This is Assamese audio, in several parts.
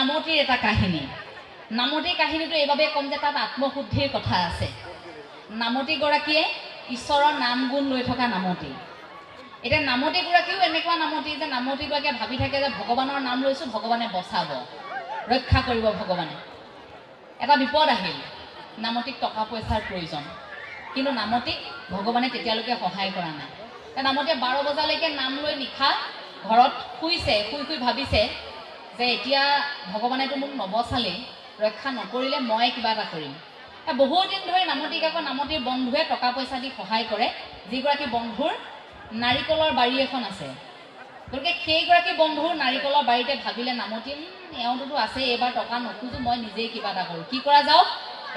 নামতিৰ এটা কাহিনী নামতিৰ কাহিনীটো এইভাবে কম যে তাত আত্মশুদ্ধিৰ কথা আছে নামতি গৰাকীয়ে ঈশ্বৰৰ নাম গুণ লৈ থকা নামতি এটা নামতি গৰাকীও এনেকুৱা নামতি যে নামতি গৰাকীয়ে ভাবি থাকে যে ভগৱানৰ নাম লৈছো ভগৱানে বচাব ৰক্ষা কৰিব ভগৱানে এটা বিপদ আহিল নামতিক টকা পইচাৰ প্ৰয়োজন কিন্তু নামতিক ভগৱানে তেতিয়ালৈকে সহায় কৰা নাই নামতিয়ে 12 বজালৈকে নাম লৈ নিশা ঘৰত শুইছে শুই ভাবিছে যে এতিয়া ভগৱানেতো মোক নবচালে ৰক্ষা নকৰিলে মই কিবা এটা কৰিম বহুত দিন ধৰি নামতিক আকৌ নামতিৰ বন্ধুৱে টকা পইচা দি সহায় কৰে যিগৰাকী বন্ধুৰ নাৰিকলৰ বাৰী এখন আছে গতিকে সেইগৰাকী বন্ধুৰ নাৰিকলৰ বাৰীতে ভাবিলে নামতি এওঁটোতো আছে এবাৰ টকা নখোজো মই নিজেই কিবা এটা কৰোঁ কি কৰা যাওক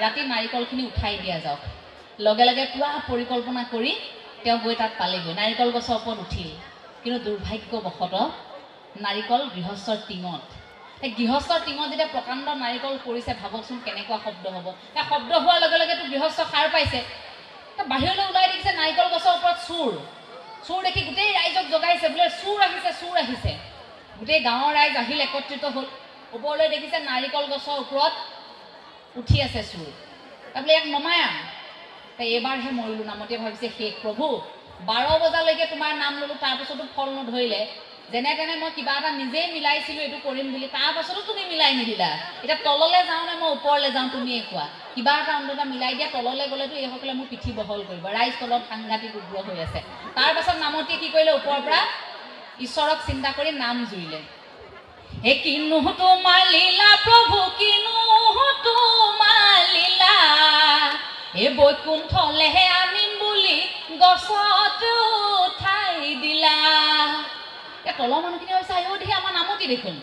ৰাতি নাৰিকলখিনি উঠাই দিয়া যাওক লগে লগে পুৰা পৰিকল্পনা কৰি তেওঁ গৈ তাত পালেগৈ নাৰিকল গছৰ ওপৰত উঠিল কিন্তু দুৰ্ভাগ্যবশতঃ নাৰিকল গৃহস্থৰ টিঙত এই গৃহস্থৰ টিঙত যেতিয়া প্ৰকাণ্ড নাৰিকল পৰিছে ভাবকচোন কেনেকুৱা শব্দ হ'ব এই শব্দ হোৱাৰ লগে লগেতো গৃহস্থ সাৰ পাইছে বাহিৰলৈ ওলাই দেখিছে নাৰিকল গছৰ ওপৰত চোৰ দেখি গোটেই ৰাইজক জগাইছে বোলে চোৰ আহিছে গোটেই গাঁৱৰ ৰাইজ আহিল একত্ৰিত হ'ল ওপৰলৈ দেখিছে নাৰিকল গছৰ ওপৰত উঠি আছে চোৰ বোলে ইয়াক নমাই আন এইবাৰহে মৰিলোঁ নামতিয়ে ভাবিছে শেষ প্ৰভু 12 বজালৈকে তোমাৰ নাম ল'লোঁ তাৰপিছতো ফল নধৰিলে যেনে তেনে মই কিবা এটা নিজেই মিলাইছিলোঁ এইটো কৰিম বুলি তাৰপাছতো তুমি মিলাই নিদিলা এতিয়া তললৈ যাওঁ নে মই ওপৰলৈ যাওঁ তুমিয়ে কোৱা কিবা এটা অন্তত মিলাই দিয়া তললৈ গ'লেতো এইসকলে মোৰ পিঠি বহল কৰিব ৰাইজ তলত সাংঘাতিক উগ্ৰ হৈ আছে তাৰপাছত নামতিয়ে কি কৰিলে ওপৰৰ পৰা ঈশ্বৰক চিন্তা কৰি নাম জুৰিলে হে কিনো তোমাৰ লীলা প্ৰভু কিনো তোমাৰ লীলা এ বৈকুণ্ঠলেহে আনিম বুলি গছত উঠাই দিলা তলৰ মানুহখিনি হৈছে আয়ো দেখি আমাৰ নামতি দেখোন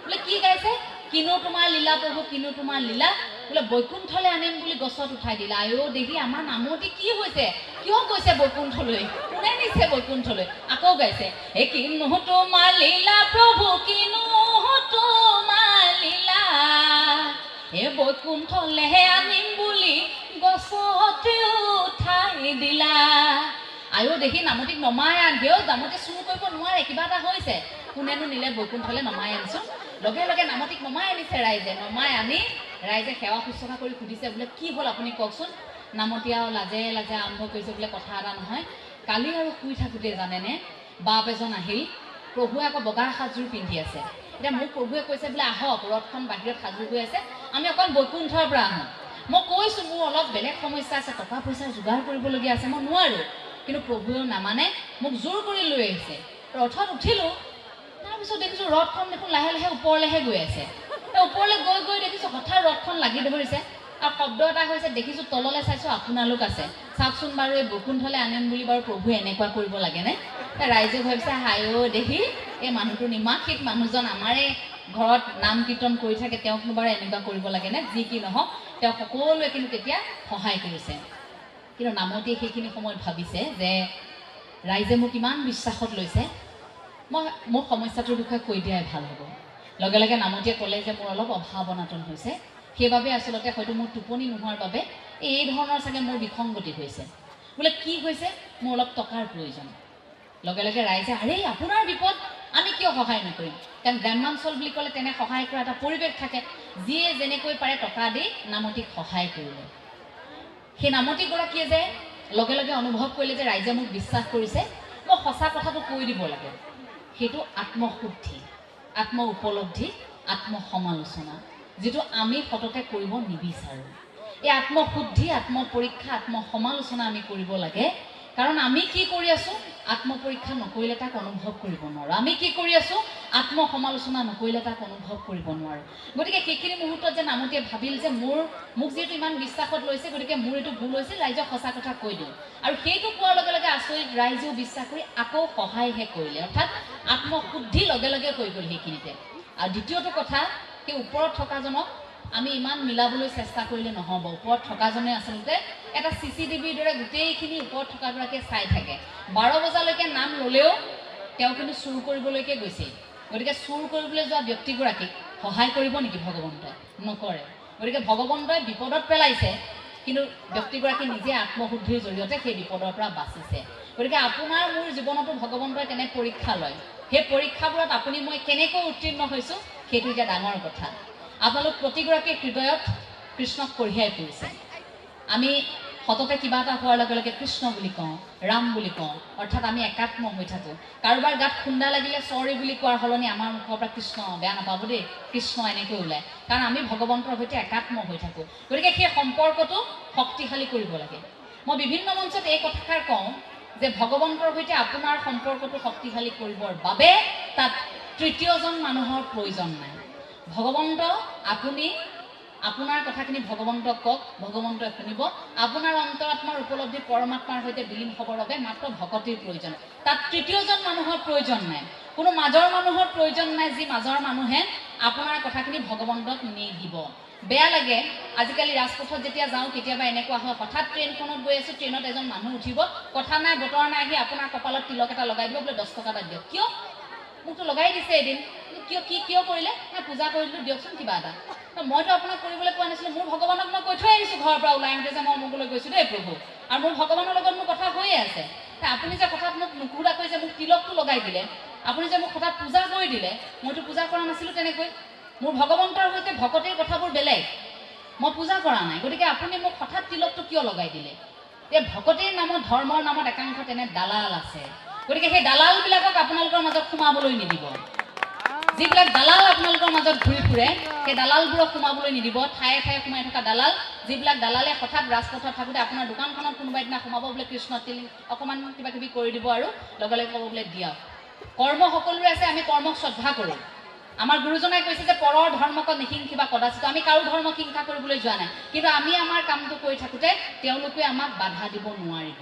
বোলে কি গাইছে কিনো তোমাৰ লীলা প্ৰভু কিনো তোমাৰ লীলা বোলে বৈকুণ্ঠলৈ আনিম বুলি গছত উঠাই দিলা আয়ো দেখি আমাৰ নামতি কি হৈছে কিয় গৈছে বৈকুণ্ঠলৈ কোনে নিছে বৈকুণ্ঠলৈ আকৌ গাইছে এই কিনো তোমাৰ লীলা প্ৰভু কিনো তোমাৰ লীলা এই বৈকুণ্ঠলৈহে আনিম বুলি গছত উঠাই দিলা আয়ো দেখি নামতিক নমাই আনগেও নামতি চুৰ কৰিব নোৱাৰে কিবা এটা হৈছে কোনেনো নিলে বৈকুণ্ঠলৈ নমাই আনিছো লগে লগে নামতিক নমাই আনিছে ৰাইজে নমাই আনি ৰাইজে সেৱা শুশ্ৰূষা কৰি সুধিছে বোলে কি হ'ল আপুনি কওকচোন নামতি আৰু লাজে আৰম্ভ কৰিছে বোলে কথা এটা নহয় কালি আৰু শুই থাকোঁতে জানেনে বাপ এজন আহিল প্ৰভুৱে আকৌ বগা সাজযোৰ পিন্ধি আছে এতিয়া মোক প্ৰভুৱে কৈছে বোলে আহক ৰথখন বাহিৰত সাজু হৈ আছে আমি অকণ বৈকুণ্ঠৰ পৰা আহোঁ মই কৈছোঁ মোৰ অলপ বেলেগ সমস্যা আছে টকা পইচা যোগাৰ কৰিবলগীয়া আছে মই নোৱাৰোঁ কিন্তু প্ৰভুৱেও নামানে মোক জোৰ কৰি লৈ আহিছে ৰথত উঠিলোঁ তাৰপিছত দেখিছোঁ ৰথখন দেখোন লাহে লাহে ওপৰলৈহে গৈ আছে ওপৰলৈ গৈ দেখিছোঁ হঠাৎ ৰথখন লাগি ধৰিছে আৰু শব্দ এটা হৈছে দেখিছোঁ তললৈ চাইছোঁ আপোনালোক আছে চাওকচোন বাৰু এই বৈকুণ্ঠলৈ আনিম বুলি বাৰু প্ৰভুৱে এনেকুৱা কৰিব লাগেনে ৰাইজে ভাবিছে হায়ো দেখি এই মানুহটো নিমাখিত মানুহজন আমাৰে ঘৰত নাম কীৰ্তন কৰি থাকে তেওঁকনো বাৰু এনেকুৱা কৰিব লাগেনে যি কি নহওক তেওঁ সকলোৱে কিন্তু তেতিয়া সহায় কৰিছে কিন্তু নামতিয়ে সেইখিনি সময়ত ভাবিছে যে ৰাইজে মোক ইমান বিশ্বাসত লৈছে মই মোৰ সমস্যাটোৰ বিষয়ে কৈ দিয়াই ভাল হ'ব লগে লগে নামতিয়ে ক'লে যে মোৰ অলপ অভাৱ অনাটন হৈছে সেইবাবে আচলতে হয়তো মোৰ টোপনি নোহোৱাৰ বাবে এই ধৰণৰ চাগে মোৰ বিসংগতি হৈছে বোলে কি হৈছে মোৰ অলপ টকাৰ প্ৰয়োজন লগে লগে ৰাইজে আৰে আপোনাৰ বিপদ আমি কিয় সহায় নকৰিম কাৰণ গ্ৰাম্যাঞ্চল বুলি ক'লে তেনে সহায় কৰা এটা পৰিৱেশ থাকে যিয়ে যেনেকৈ পাৰে টকা দি নামতিক সহায় কৰিলে সেই নামতিগৰাকীয়ে যে লগে লগে অনুভৱ কৰিলে যে ৰাইজে মোক বিশ্বাস কৰিছে মই সঁচা কথাটো কৈ দিব লাগে সেইটো আত্মশুদ্ধি আত্ম উপলব্ধি আত্মসমালোচনা যেটো আমি সততে কৰিব নিবিচাৰোঁ এই আত্মশুদ্ধি আত্মপৰীক্ষা আত্মসমালোচনা আমি কৰিব লাগে কাৰণ আমি কি কৰি আছোঁ আত্মপৰীক্ষা নকৰিলে তাক অনুভৱ কৰিব নোৱাৰোঁ আমি কি কৰি আছোঁ আত্মসমালোচনা নকৰিলে তাক অনুভৱ কৰিব নোৱাৰোঁ গতিকে সেইখিনি মুহূৰ্তত যে নামতিয়ে ভাবিল যে মোক যিহেতু ইমান বিশ্বাসত লৈছে গতিকে মোৰ এইটো ভুল হৈছে ৰাইজক সঁচা কথা কৈ দিওঁ আৰু সেইটো কোৱাৰ লগে লগে আচৰিত ৰাইজেও বিশ্বাস কৰি আকৌ সহায়হে কৰিলে অৰ্থাৎ আত্মশুদ্ধি লগে লগে হৈ গ'ল সেইখিনিতে আৰু দ্বিতীয়টো কথা সেই ওপৰত থকাজনক আমি ইমান মিলাবলৈ চেষ্টা কৰিলে নহ'ব ওপৰত থকাজনে আচলতে এটা CCTVৰ দৰে গোটেইখিনি ওপৰত থকাগৰাকীয়ে চাই থাকে 12 বজালৈকে নাম ল'লেও তেওঁ কিন্তু চুৰ কৰিবলৈকে গৈছিল গতিকে চুৰ কৰিবলৈ যোৱা ব্যক্তিগৰাকীক সহায় কৰিব নেকি ভগৱন্তই নকৰে গতিকে ভগৱন্তই বিপদত পেলাইছে কিন্তু ব্যক্তিগৰাকী নিজে আত্মশুদ্ধিৰ জৰিয়তে সেই বিপদৰ পৰা বাচিছে গতিকে আপোনাৰ মোৰ জীৱনতো ভগৱন্তই তেনে পৰীক্ষা লয় সেই পৰীক্ষাবোৰত আপুনি মই কেনেকৈ উত্তীৰ্ণ হৈছোঁ সেইটো এতিয়া ডাঙৰ কথা। আপোনালোক প্ৰতিগৰাকীৰ হৃদয়ত কৃষ্ণক কঢ়িয়াই ফুৰিছে। আমি সততে কিবা এটা হোৱাৰ লগে লগে কৃষ্ণ বুলি কওঁ, ৰাম বুলি কওঁ, অৰ্থাৎ আমি একাত্ম হৈ থাকোঁ। কাৰোবাৰ গাত খুন্দা লাগিলে চৰি বুলি কোৱাৰ সলনি আমাৰ মুখৰ পৰা কৃষ্ণ, বেয়া নাপাব দেই, কৃষ্ণ এনেকৈ ওলায়, কাৰণ আমি ভগৱন্তৰ সৈতে একাত্ম হৈ থাকোঁ। গতিকে সেই সম্পৰ্কটো শক্তিশালী কৰিব লাগে। মই বিভিন্ন মঞ্চত এই কথাষাৰ কওঁ যে ভগৱন্তৰ সৈতে আপোনাৰ সম্পৰ্কটো শক্তিশালী কৰিবৰ বাবে তাত তৃতীয়জন মানুহৰ প্ৰয়োজন নাই। ভগৱন্ত আপুনি আপোনাৰ কথাখিনি ভগৱন্তক কওক, ভগৱন্তই শুনিব। আপোনাৰ অন্তৰাত্মাৰ উপলব্ধি পৰমাত্মাৰ সৈতে বিলীন হ'বৰ বাবে মাত্ৰ ভকতিৰ প্ৰয়োজন। তাত তৃতীয়জন মানুহৰ প্ৰয়োজন নাই, কোনো মাজৰ মানুহৰ প্ৰয়োজন নাই, যি মাজৰ মানুহে আপোনাৰ কথাখিনি ভগৱন্তক নি দিব। বেয়া লাগে, আজিকালি ৰাজপথত যেতিয়া যাওঁ কেতিয়াবা এনেকুৱা হয়, হঠাৎ ট্ৰেইনখনত গৈ আছোঁ, ট্ৰেইনত এজন মানুহ উঠিব, কথা নাই বতৰা নাই, আহি আপোনাৰ কপালত তিলক এটা লগাই দিব, বোলে 10 টকা এটা দিয়ক। কিয়? মোকতো লগাই দিছে এদিন, কিয় কৰিলে? পূজা কৰিলোঁ, দিয়কচোন কিবা এটা। মইতো আপোনাক কৰিবলৈ কোৱা নাছিলোঁ, মোৰ ভগৱানক মই কৈ থৈ আহিছোঁ ঘৰৰ পৰা ওলাই আহোঁতে যে মই অমুকলৈ গৈছোঁ দেই প্ৰভু, আৰু মোৰ ভগৱানৰ লগত মোৰ কথা হৈয়ে আছে। আপুনি যে কথাত মোক নুসুধাকৈ যে মোক তিলকটো লগাই দিলে, আপুনি যে মোক কথাত পূজা কৰি দিলে, মইতো পূজা কৰা নাছিলোঁ তেনেকৈ। মোৰ ভগৱন্তৰ সৈতে ভকতিৰ কথাবোৰ বেলেগ, মই পূজা কৰা নাই। গতিকে আপুনি মোক হঠাৎ তিলকটো কিয় লগাই দিলে? এই ভকতিৰ নামত, ধৰ্মৰ নামত একাংশ তেনে দালাল আছে। গতিকে সেই দালালবিলাকক আপোনালোকৰ মাজত সোমাবলৈ নিদিব। যিবিলাক দালাল আপোনালোকৰ মাজত ঘূৰি ফুৰে, সেই দালালবোৰক সোমাবলৈ নিদিব। ঠায়ে ঠায়ে সোমাই থকা দালাল, যিবিলাক দালালে হঠাৎ ৰাজপথত থাকোঁতে আপোনাৰ দোকানখনত কোনোবা এদিনা সোমাব, বোলে কৃষ্ণ তিল অকণমান কিবা কিবি কৰি দিব আৰু লগে লগে ক'ব বোলে দিয়ক। কৰ্ম সকলোৰে আছে, আমি কৰ্মক শ্ৰদ্ধা কৰোঁ। আমাৰ গুৰুজনাই কৈছে যে পৰৰ ধৰ্মক নিহিংসিবা কদাচিত। আমি কাৰো ধৰ্মক হিংসা কৰিবলৈ যোৱা নাই, কিন্তু আমি আমাৰ কামটো কৰি থাকোঁতে তেওঁলোকে আমাক বাধা দিব নোৱাৰিব।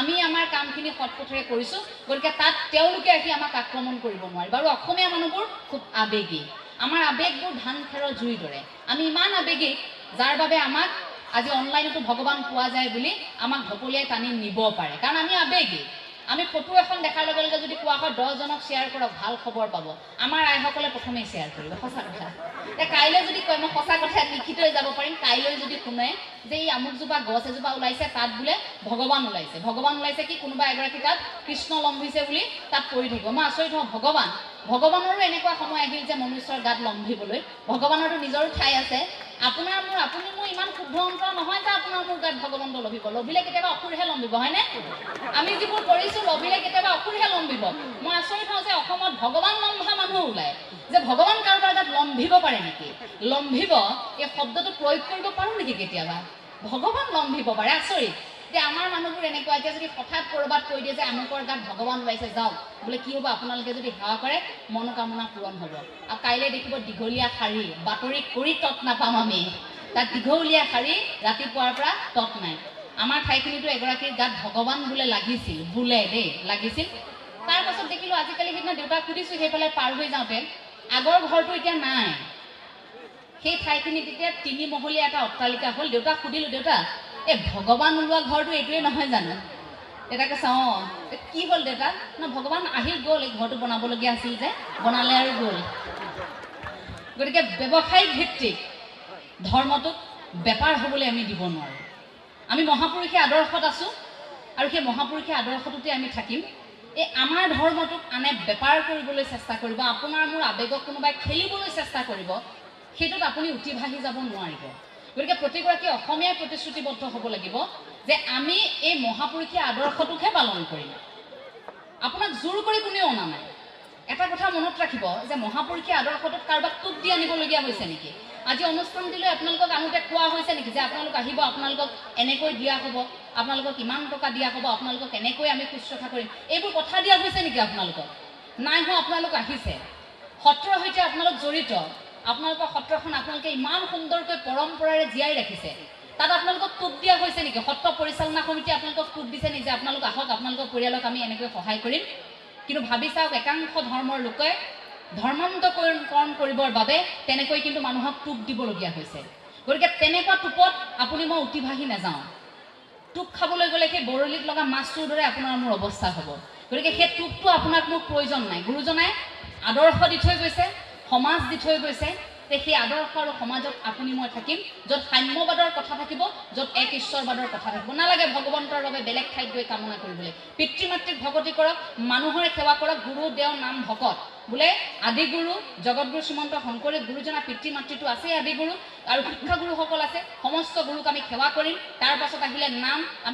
আমি আমাৰ কামখিনি সৎপথেৰে কৰিছোঁ, গতিকে তাত তেওঁলোকে আহি আমাক আক্ৰমণ কৰিব নোৱাৰিব। আৰু অসমীয়া মানুহবোৰ খুব আৱেগিক, আমাৰ আৱেগবোৰ ধান খেৰৰ জুইৰ দৰে। আমি ইমান আৱেগিক, যাৰ বাবে আমাক আজি অনলাইনতো ভগৱান পোৱা যায় বুলি আমাক ঢপলিয়াই টানি নিব পাৰে, কাৰণ আমি আৱেগিক। আমি ফটো এখন দেখাৰ লগে লগে যদি কোৱা হয় 10 জনক শ্বেয়াৰ কৰক, ভাল খবৰ পাব, আমাৰ আইসকলে প্ৰথমেই শ্বেয়াৰ কৰিব। সঁচা কথা। এতিয়া কাইলৈ যদি কয়, মই সঁচা কথা লিখি থৈ যাব পাৰিম, কাইলৈ যদি শুনে যে এই আমুকজোপা গছ এজোপা ওলাইছে, তাত বোলে ভগৱান ওলাইছে, ভগৱান ওলাইছে কি কোনোবা এগৰাকী তাত কৃষ্ণ লম্ভিছে বুলি তাত পৰি থাকিব, মই আচৰিত হওঁ। ভগৱানৰো এনেকুৱা সময় আহিল যে মনুষ্যৰ গাত লম্ভিবলৈ। ভগৱানৰো নিজৰো ঠাই আছে। আপুনি মোৰ ইমান শুদ্ধ অন্তৰ নহয় যে আপোনাৰ মোৰ গাত ভগৱন্ত লভিব। লভিলে কেতিয়াবা অসুৰহে লম্বিব, হয়নে? আমি যিবোৰ কৰিছোঁ, লভিলে কেতিয়াবা অসুৰহে লম্বিব। মই আচৰিত হওঁ যে অসমত ভগৱান লম্ভা মানুহ ওলায়, যে ভগৱান কাৰোবাৰ গাত লম্ভিব পাৰে নেকি? লম্ভিব এই শব্দটো প্ৰয়োগ কৰিব পাৰোঁ নেকি কেতিয়াবা? ভগৱান লম্ভিব পাৰে, আচৰিত। যে আমাৰ মানুহবোৰ এনেকুৱা, এতিয়া যদি হঠাৎ ক'ৰবাত কৈ দিয়ে যে আমুকৰ গাত ভগৱান ওলাইছে, যাওক, বোলে কি হ'ব? আপোনালোকে যদি সেৱা কৰে মনোকামনা পূৰণ হ'ব। আৰু কাইলৈ দেখিব দীঘলীয়া শাৰী, বাতৰি কৰি তত নাপাম আমি, তাত দীঘলীয়া শাৰী ৰাতিপুৱাৰ পৰা তত নাই। আমাৰ ঠাইখিনিতো এগৰাকীৰ গাত ভগৱান বোলে লাগিছিল, লাগিছিল। তাৰপাছত দেখিলোঁ আজিকালি সেইদিনা দেউতাক সুধিছোঁ, সেইফালে পাৰ হৈ যাওঁতে, আগৰ ঘৰটো এতিয়া নাই। সেই ঠাইখিনিত এতিয়া 3 মহলীয়া এটা অট্টালিকা হ'ল। দেউতাক সুধিলোঁ, দেউতা এই ভগৱান ওলোৱা ঘৰটো এইটোৱে নহয় জানো? দেউতাকে চাওঁ, অঁ। কি হ'ল দেউতা? না ভগৱান আহিল গ'ল, এই ঘৰটো বনাবলগীয়া আছিল যে বনালে আৰু গ'ল। গতিকে ব্যৱসায়িক ভিত্তিক ধৰ্মটোক বেপাৰ হ'বলৈ আমি দিব নোৱাৰোঁ। আমি মহাপুৰুষে আদৰ্শত আছোঁ, আৰু সেই মহাপুৰুষে আদৰ্শটোতে আমি থাকিম। এই আমাৰ ধৰ্মটোক আনে বেপাৰ কৰিবলৈ চেষ্টা কৰিব, আপোনাৰ মোৰ আৱেগক কোনোবাই খেলিবলৈ চেষ্টা কৰিব, সেইটোত আপুনি উঠি ভাহি যাব নোৱাৰিব। গতিকে প্ৰতিগৰাকী অসমীয়াই প্ৰতিশ্ৰুতিবদ্ধ হ'ব লাগিব যে আমি এই মহাপুৰুষীয় আদৰ্শটোকহে পালন কৰিম। আপোনাক জোৰ কৰি কোনেও অনা নাই। এটা কথা মনত ৰাখিব যে মহাপুৰুষীয় আদৰ্শটোত কাৰোবাক টোপ দি আনিবলগীয়া হৈছে নেকি? আজি অনুষ্ঠান দিলে আপোনালোকক আনোতে কোৱা হৈছে নেকি যে আপোনালোক আহিব, আপোনালোকক এনেকৈ দিয়া হ'ব, আপোনালোকক ইমান টকা দিয়া হ'ব, আপোনালোকক এনেকৈ আমি শুশ্ৰূষা কৰিম, এইবোৰ কথা দিয়া হৈছে নেকি আপোনালোকক? নাই হোৱা। আপোনালোক আহিছে, সত্ৰৰ সৈতে আপোনালোক জড়িত। আপোনালোকৰ সত্ৰখন আপোনালোকে ইমান সুন্দৰকৈ পৰম্পৰাৰে জীয়াই ৰাখিছে, তাত আপোনালোকক টোপ দিয়া হৈছে নেকি? সত্ৰ পৰিচালনা সমিতিয়ে আপোনালোকক টোপ দিছে নেকি যে আপোনালোক আহক, আপোনালোকৰ পৰিয়ালক আমি এনেকৈ সহায় কৰিম? কিন্তু ভাবি চাওক, একাংশ ধৰ্মৰ লোকে ধৰ্মান্তকৰণ কৰিবৰ বাবে তেনেকৈ কিন্তু মানুহক টোপ দিবলগীয়া হৈছে। গতিকে তেনেকুৱা টোপত আপুনি মই উঠি ভাহি নাযাওঁ। টোপ খাবলৈ গ'লে সেই বৰলিত লগা মাছটোৰ দৰে আপোনাৰ মোৰ অৱস্থা হ'ব। গতিকে সেই টোপটো আপোনাক মোৰ প্ৰয়োজন নাই। গুৰুজনাই আদৰ্শ দি থৈ গৈছে, সমাজ দি থৈ গৈছে, তে সেই আদৰ্শ আৰু সমাজত আপুনি মই থাকিম য'ত সাম্যবাদৰ কথা থাকিব, য'ত এক ঈশ্বৰবাদৰ কথা থাকিব। নালাগে ভগৱন্তৰ বাবে বেলেগ ঠাইত গৈ কামনা কৰিবলৈ। পিতৃ মাতৃক ভকতি কৰক, মানুহৰে সেৱা কৰক, গুৰু দেও নাম ভকত। বোলে আদিগুৰু জগতগুৰু শ্ৰীমন্ত শংকৰদেৱ গুৰুজনা পিতৃ মাতৃটো আছে, আদিগুৰু আৰু শিক্ষাগুৰুসকল আছে। সমস্ত গুৰুক আমি সেৱা কৰিম। তাৰ পাছত আহিলে নাম, আমি